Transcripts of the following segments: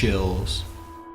chills.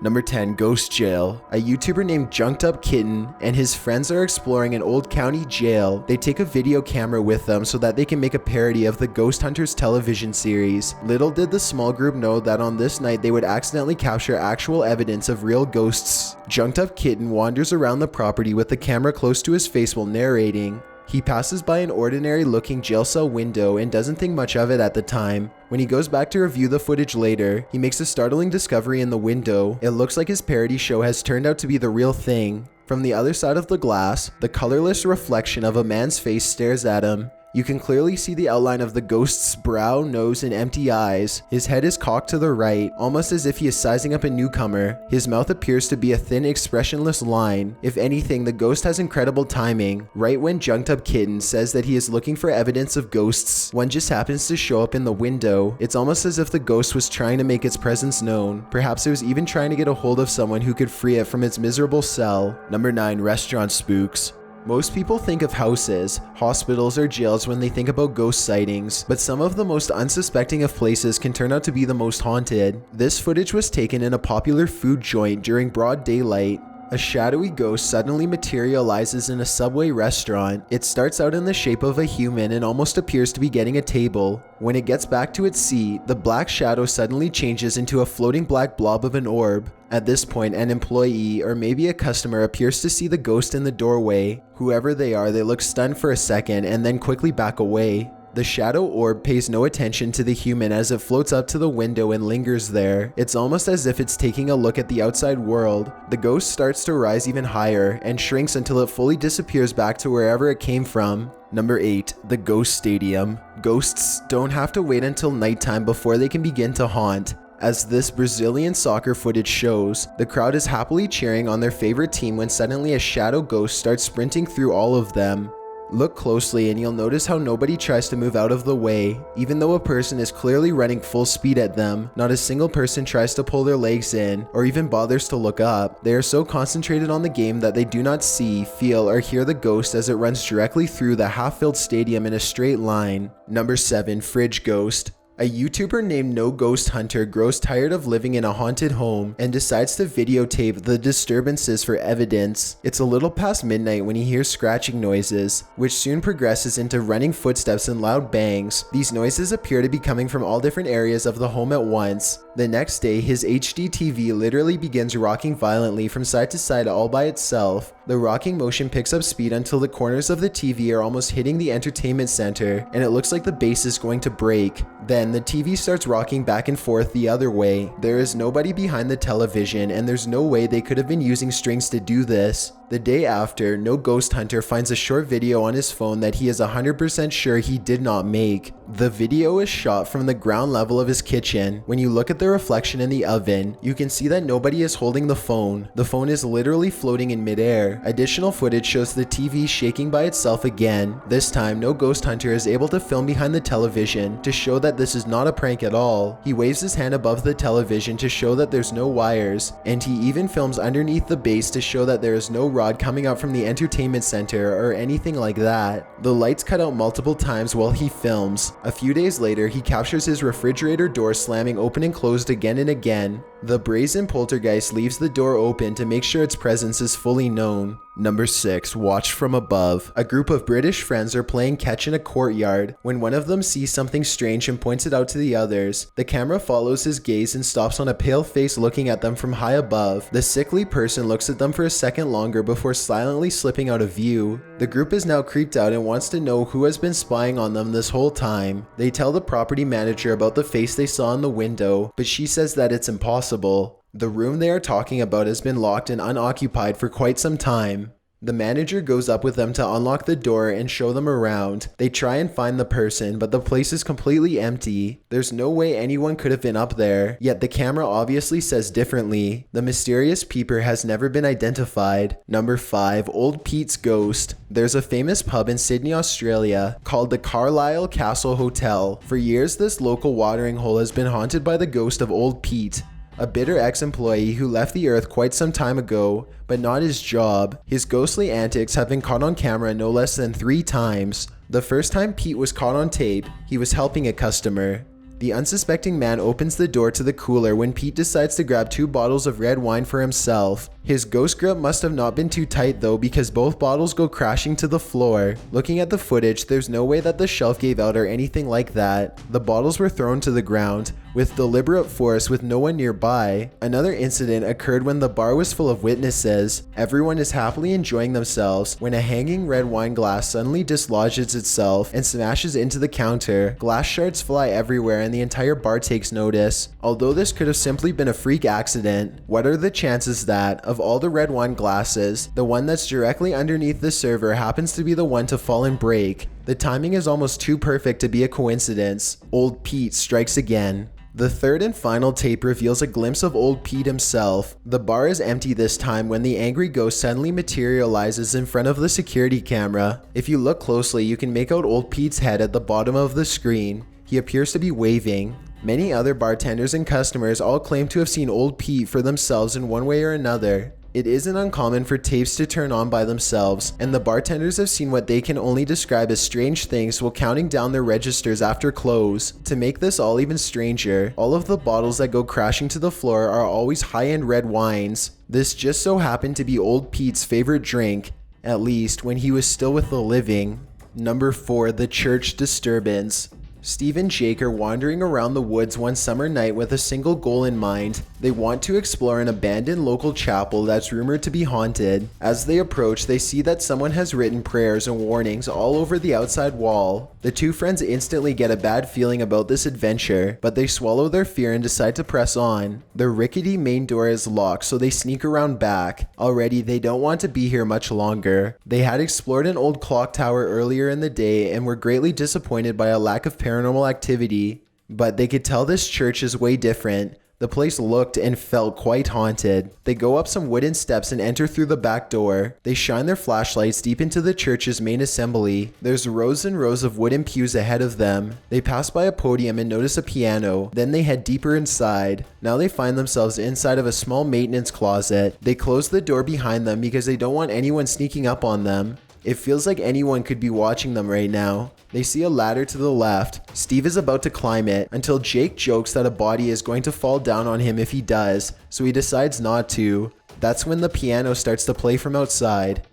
Number 10, Ghost Jail. A YouTuber named Junked Up Kitten and his friends are exploring an old county jail. They take a video camera with them so that they can make a parody of the Ghost Hunters television series. Little did the small group know that on this night they would accidentally capture actual evidence of real ghosts. Junked Up Kitten wanders around the property with the camera close to his face while narrating. He passes by an ordinary looking jail cell window and doesn't think much of it at the time. When he goes back to review the footage later, he makes a startling discovery in the window. It looks like his parody show has turned out to be the real thing. From the other side of the glass, the colorless reflection of a man's face stares at him. You can clearly see the outline of the ghost's brow, nose, and empty eyes. His head is cocked to the right, almost as if he is sizing up a newcomer. His mouth appears to be a thin, expressionless line. If anything, the ghost has incredible timing. Right when Junked Up Kitten says that he is looking for evidence of ghosts, one just happens to show up in the window. It's almost as if the ghost was trying to make its presence known. Perhaps it was even trying to get a hold of someone who could free it from its miserable cell. Number 9, Restaurant Spooks. Most people think of houses, hospitals, or jails when they think about ghost sightings, but some of the most unsuspecting of places can turn out to be the most haunted. This footage was taken in a popular food joint during broad daylight. A shadowy ghost suddenly materializes in a Subway restaurant. It starts out in the shape of a human and almost appears to be getting a table. When it gets back to its seat, the black shadow suddenly changes into a floating black blob of an orb. At this point, an employee or maybe a customer appears to see the ghost in the doorway. Whoever they are, they look stunned for a second and then quickly back away. The shadow orb pays no attention to the human as it floats up to the window and lingers there. It's almost as if it's taking a look at the outside world. The ghost starts to rise even higher and shrinks until it fully disappears back to wherever it came from. Number 8, the Ghost Stadium. Ghosts don't have to wait until nighttime before they can begin to haunt. As this Brazilian soccer footage shows, the crowd is happily cheering on their favorite team when suddenly a shadow ghost starts sprinting through all of them. Look closely and you'll notice how nobody tries to move out of the way. Even though a person is clearly running full speed at them, not a single person tries to pull their legs in or even bothers to look up. They are so concentrated on the game that they do not see, feel, or hear the ghost as it runs directly through the half-filled stadium in a straight line. Number 7, Fridge Ghost. A YouTuber named No Ghost Hunter grows tired of living in a haunted home and decides to videotape the disturbances for evidence. It's a little past midnight when he hears scratching noises, which soon progresses into running footsteps and loud bangs. These noises appear to be coming from all different areas of the home at once. The next day, his HD TV literally begins rocking violently from side to side all by itself. The rocking motion picks up speed until the corners of the TV are almost hitting the entertainment center, and it looks like the base is going to break. Then the TV starts rocking back and forth the other way. There is nobody behind the television, and there's no way they could have been using strings to do this. The day after, No Ghost Hunter finds a short video on his phone that he is 100% sure he did not make. The video is shot from the ground level of his kitchen. When you look at the reflection in the oven, you can see that nobody is holding the phone. The phone is literally floating in midair. Additional footage shows the TV shaking by itself again. This time, No Ghost Hunter is able to film behind the television to show that this is not a prank at all. He waves his hand above the television to show that there's no wires, and he even films underneath the base to show that there is no rod coming out from the entertainment center or anything like that. The lights cut out multiple times while he films. A few days later, he captures his refrigerator door slamming open and closed again and again. The brazen poltergeist leaves the door open to make sure its presence is fully known. Number 6, Watched from Above. A group of British friends are playing catch in a courtyard when one of them sees something strange and points it out to the others. The camera follows his gaze and stops on a pale face looking at them from high above. The sickly person looks at them for a second longer before silently slipping out of view. The group is now creeped out and wants to know who has been spying on them this whole time. They tell the property manager about the face they saw in the window, but she says that it's impossible. The room they are talking about has been locked and unoccupied for quite some time. The manager goes up with them to unlock the door and show them around. They try and find the person, but the place is completely empty. There's no way anyone could have been up there, yet the camera obviously says differently. The mysterious peeper has never been identified. Number 5, Old Pete's Ghost. There's a famous pub in Sydney, Australia called the Carlisle Castle Hotel. For years, this local watering hole has been haunted by the ghost of Old Pete, a bitter ex-employee who left the earth quite some time ago, but not his job. His ghostly antics have been caught on camera no less than 3 times. The first time Pete was caught on tape, he was helping a customer. The unsuspecting man opens the door to the cooler when Pete decides to grab 2 bottles of red wine for himself. His ghost grip must have not been too tight though, because both bottles go crashing to the floor. Looking at the footage, there's no way that the shelf gave out or anything like that. The bottles were thrown to the ground with deliberate force with no one nearby. Another incident occurred when the bar was full of witnesses. Everyone is happily enjoying themselves when a hanging red wine glass suddenly dislodges itself and smashes into the counter. Glass shards fly everywhere and the entire bar takes notice. Although this could have simply been a freak accident, what are the chances that, of all the red wine glasses, the one that's directly underneath the server happens to be the one to fall and break? The timing is almost too perfect to be a coincidence. Old Pete strikes again. The third and final tape reveals a glimpse of old Pete himself. The bar is empty this time when the angry ghost suddenly materializes in front of the security camera. If you look closely, you can make out old Pete's head at the bottom of the screen. He appears to be waving. Many other bartenders and customers all claim to have seen old Pete for themselves in one way or another. It isn't uncommon for tapes to turn on by themselves, and the bartenders have seen what they can only describe as strange things while counting down their registers after close. To make this all even stranger, all of the bottles that go crashing to the floor are always high-end red wines. This just so happened to be old Pete's favorite drink, at least when he was still with the living. Number 4, the Church Disturbance. Steve and Jake are wandering around the woods one summer night with a single goal in mind. They want to explore an abandoned local chapel that's rumored to be haunted. As they approach, they see that someone has written prayers and warnings all over the outside wall. The 2 friends instantly get a bad feeling about this adventure, but they swallow their fear and decide to press on. The rickety main door is locked, so they sneak around back. Already, they don't want to be here much longer. They had explored an old clock tower earlier in the day and were greatly disappointed by a lack of paranormal activity, but they could tell this church is way different. The place looked and felt quite haunted. They go up some wooden steps and enter through the back door. They shine their flashlights deep into the church's main assembly. There's rows and rows of wooden pews ahead of them. They pass by a podium and notice a piano. Then they head deeper inside. Now they find themselves inside of a small maintenance closet. They close the door behind them because they don't want anyone sneaking up on them. It feels like anyone could be watching them right now. They see a ladder to the left. Steve is about to climb it until Jake jokes that a body is going to fall down on him if he does, so he decides not to. That's when the piano starts to play from outside.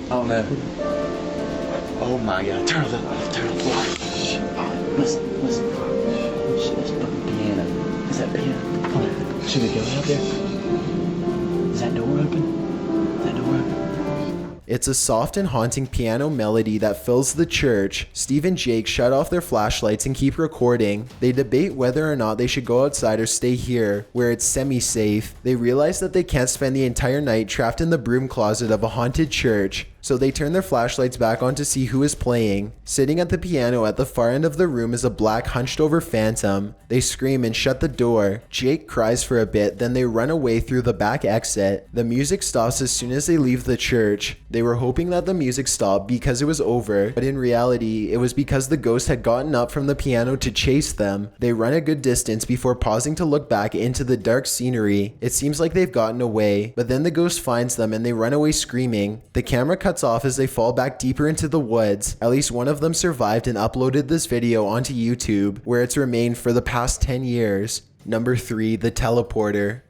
Oh no. Oh my god, turn off the Shh. Listen. Shit, that's fucking piano. Is that piano? Come on. Should we go out there? Is that door open? Is that door open? It's a soft and haunting piano melody that fills the church. Steve and Jake shut off their flashlights and keep recording. They debate whether or not they should go outside or stay here, where it's semi-safe. They realize that they can't spend the entire night trapped in the broom closet of a haunted church. So they turn their flashlights back on to see who is playing. Sitting at the piano at the far end of the room is a black hunched over phantom. They scream and shut the door. Jake cries for a bit, then they run away through the back exit. The music stops as soon as they leave the church. They were hoping that the music stopped because it was over, but in reality, it was because the ghost had gotten up from the piano to chase them. They run a good distance before pausing to look back into the dark scenery. It seems like they've gotten away, but then the ghost finds them and they run away screaming. The camera cuts off as they fall back deeper into the woods. At least one of them survived and uploaded this video onto YouTube, where it's remained for the past 10 years. Number 3, the teleporter.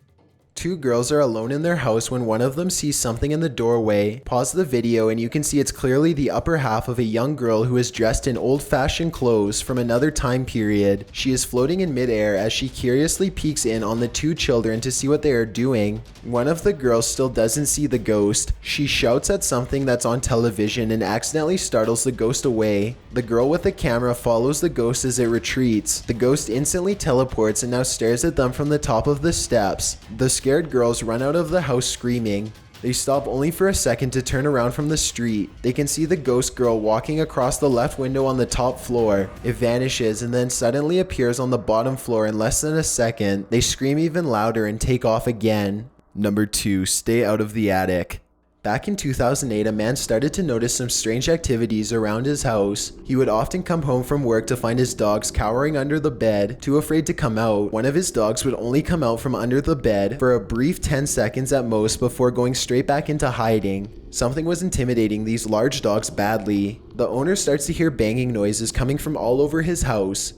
2 girls are alone in their house when one of them sees something in the doorway. Pause the video and you can see it's clearly the upper half of a young girl who is dressed in old-fashioned clothes from another time period. She is floating in midair as she curiously peeks in on the 2 children to see what they are doing. One of the girls still doesn't see the ghost. She shouts at something that's on television and accidentally startles the ghost away. The girl with the camera follows the ghost as it retreats. The ghost instantly teleports and now stares at them from the top of the steps. The scared girls run out of the house screaming. They stop only for a second to turn around from the street. They can see the ghost girl walking across the left window on the top floor. It vanishes and then suddenly appears on the bottom floor in less than a second. They scream even louder and take off again. Number 2, stay out of the attic. Back in 2008, a man started to notice some strange activities around his house. He would often come home from work to find his dogs cowering under the bed, too afraid to come out. One of his dogs would only come out from under the bed for a brief 10 seconds at most before going straight back into hiding. Something was intimidating these large dogs badly. The owner starts to hear banging noises coming from all over his house.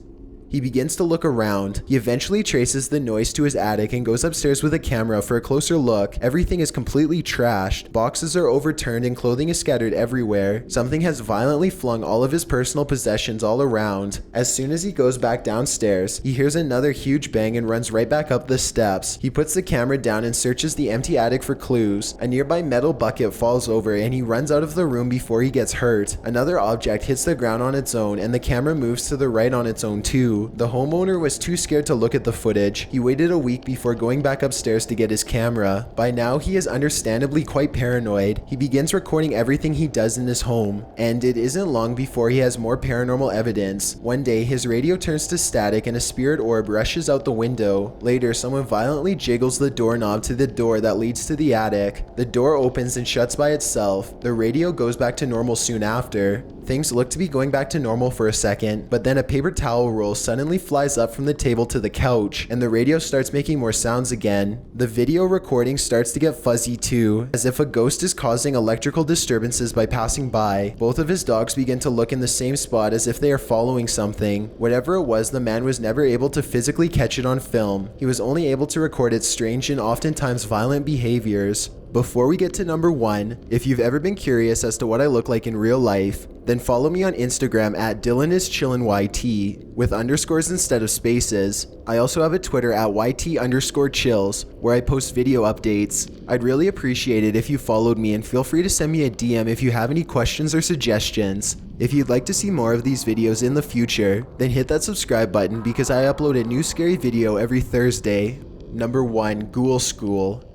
He begins to look around. He eventually traces the noise to his attic and goes upstairs with a camera for a closer look. Everything is completely trashed. Boxes are overturned and clothing is scattered everywhere. Something has violently flung all of his personal possessions all around. As soon as he goes back downstairs, he hears another huge bang and runs right back up the steps. He puts the camera down and searches the empty attic for clues. A nearby metal bucket falls over and he runs out of the room before he gets hurt. Another object hits the ground on its own and the camera moves to the right on its own too. The homeowner was too scared to look at the footage. He waited a week before going back upstairs to get his camera. By now, he is understandably quite paranoid. He begins recording everything he does in his home, and it isn't long before he has more paranormal evidence. One day, his radio turns to static and a spirit orb rushes out the window. Later, someone violently jiggles the doorknob to the door that leads to the attic. The door opens and shuts by itself. The radio goes back to normal soon after. Things look to be going back to normal for a second, but then a paper towel roll suddenly flies up from the table to the couch, and the radio starts making more sounds again. The video recording starts to get fuzzy too, as if a ghost is causing electrical disturbances by passing by. Both of his dogs begin to look in the same spot as if they are following something. Whatever it was, the man was never able to physically catch it on film. He was only able to record its strange and oftentimes violent behaviors. Before we get to number 1, if you've ever been curious as to what I look like in real life, then follow me on Instagram at DylanIsChillinYT with underscores instead of spaces. I also have a Twitter at YT_chills where I post video updates. I'd really appreciate it if you followed me, and feel free to send me a DM if you have any questions or suggestions. If you'd like to see more of these videos in the future, then hit that subscribe button because I upload a new scary video every Thursday. Number 1, Ghoul School.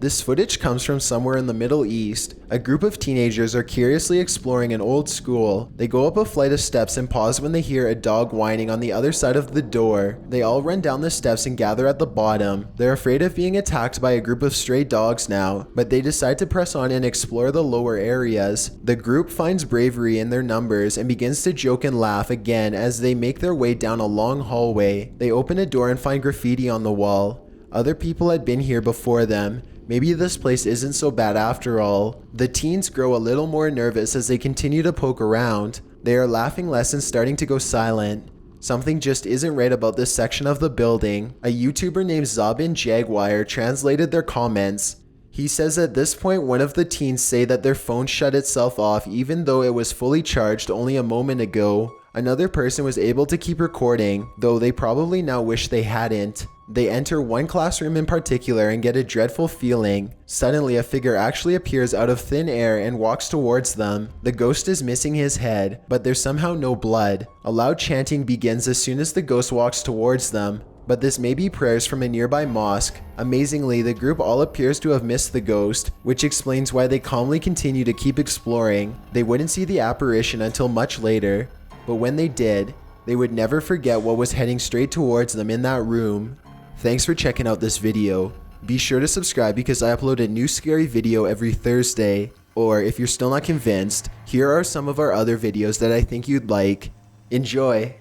This footage comes from somewhere in the Middle East. A group of teenagers are curiously exploring an old school. They go up a flight of steps and pause when they hear a dog whining on the other side of the door. They all run down the steps and gather at the bottom. They're afraid of being attacked by a group of stray dogs now, but they decide to press on and explore the lower areas. The group finds bravery in their numbers and begins to joke and laugh again as they make their way down a long hallway. They open a door and find graffiti on the wall. Other people had been here before them. Maybe this place isn't so bad after all. The teens grow a little more nervous as they continue to poke around. They are laughing less and starting to go silent. Something just isn't right about this section of the building. A YouTuber named Zabin Jaguar translated their comments. He says at this point one of the teens say that their phone shut itself off even though it was fully charged only a moment ago. Another person was able to keep recording, though they probably now wish they hadn't. They enter one classroom in particular and get a dreadful feeling. Suddenly, a figure actually appears out of thin air and walks towards them. The ghost is missing his head, but there's somehow no blood. A loud chanting begins as soon as the ghost walks towards them, but this may be prayers from a nearby mosque. Amazingly, the group all appears to have missed the ghost, which explains why they calmly continue to keep exploring. They wouldn't see the apparition until much later, but when they did, they would never forget what was heading straight towards them in that room. Thanks for checking out this video. Be sure to subscribe because I upload a new scary video every Thursday. Or if you're still not convinced, here are some of our other videos that I think you'd like. Enjoy!